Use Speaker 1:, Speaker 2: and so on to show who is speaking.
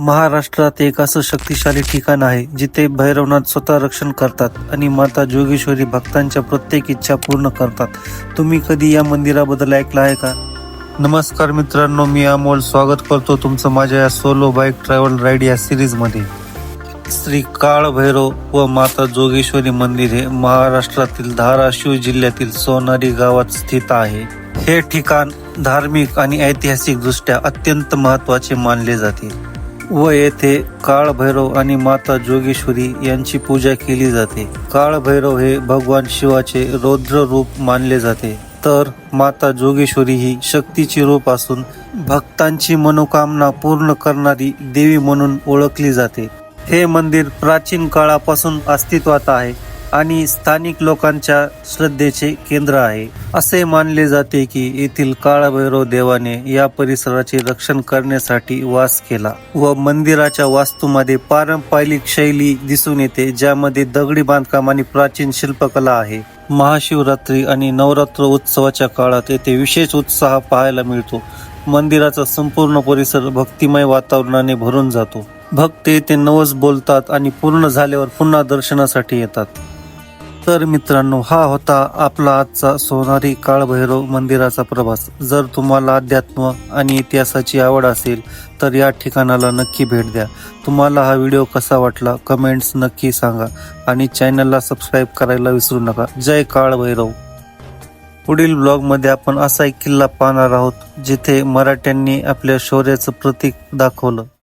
Speaker 1: महाराष्ट्रात एक असं शक्तिशाली ठिकाण आहे जिथे भैरवनाथ स्वतः रक्षण करतात आणि माता जोगेश्वरी भक्तांच्या प्रत्येक इच्छा पूर्ण करतात। तुम्ही कधी या मंदिराबद्दल ऐकलं आहे का? नमस्कार मित्रांनो, मी अमोल स्वागत करतो तुमचं माझ्या या सोलो बाईक ट्रॅव्हल राईड या सिरीज मध्ये। श्री काळ भैरव व माता जोगेश्वरी मंदिर हे महाराष्ट्रातील धाराशिव जिल्ह्यातील सोनारी गावात स्थित आहे। हे ठिकाण धार्मिक आणि ऐतिहासिक दृष्ट्या अत्यंत महत्त्वाचे मानले जाते व येथे काळ भैरव आणि माता जोगेश्वरी यांची पूजा केली जाते। काळ भैरव हे भगवान शिवाचे रौद्र रूप मानले जाते, तर माता जोगेश्वरी ही शक्तीचे रूप असून भक्तांची मनोकामना पूर्ण करणारी देवी म्हणून ओळखली जाते। हे मंदिर प्राचीन काळापासून अस्तित्वात आहे आणि स्थानिक लोकांच्या श्रद्धेचे केंद्र आहे। असे मानले जाते की येथील काळभैरव देवाने या परिसराचे रक्षण करण्यासाठी वास केला व मंदिराच्या वास्तूमध्ये पारंपरिक शैली दिसून येते, ज्यामध्ये दगडी बांधकाम आणि प्राचीन शिल्पकला आहे। महाशिवरात्री आणि नवरात्र उत्सवाच्या काळात येथे विशेष उत्साह पाहायला मिळतो। मंदिराचा संपूर्ण परिसर भक्तिमय वातावरणाने भरून जातो। भक्त येथे नवस बोलतात आणि पूर्ण झाल्यावर पुन्हा दर्शनासाठी येतात। तर मित्रांनो, हा होता आपला आजचा सोनारी काळभैरव मंदिराचा प्रवास। जर तुम्हाला अध्यात्म आणि इतिहासाची आवड असेल तर या ठिकाणाला नक्की भेट द्या। तुम्हाला हा व्हिडिओ कसा वाटला कमेंट्स नक्की सांगा आणि चॅनलला सबस्क्राईब करायला विसरू नका। जय काळभैरव। पुढील ब्लॉगमध्ये आपण असा एक किल्ला पाहणार आहोत जिथे मराठ्यांनी आपल्या शौर्याचं प्रतीक दाखवलं।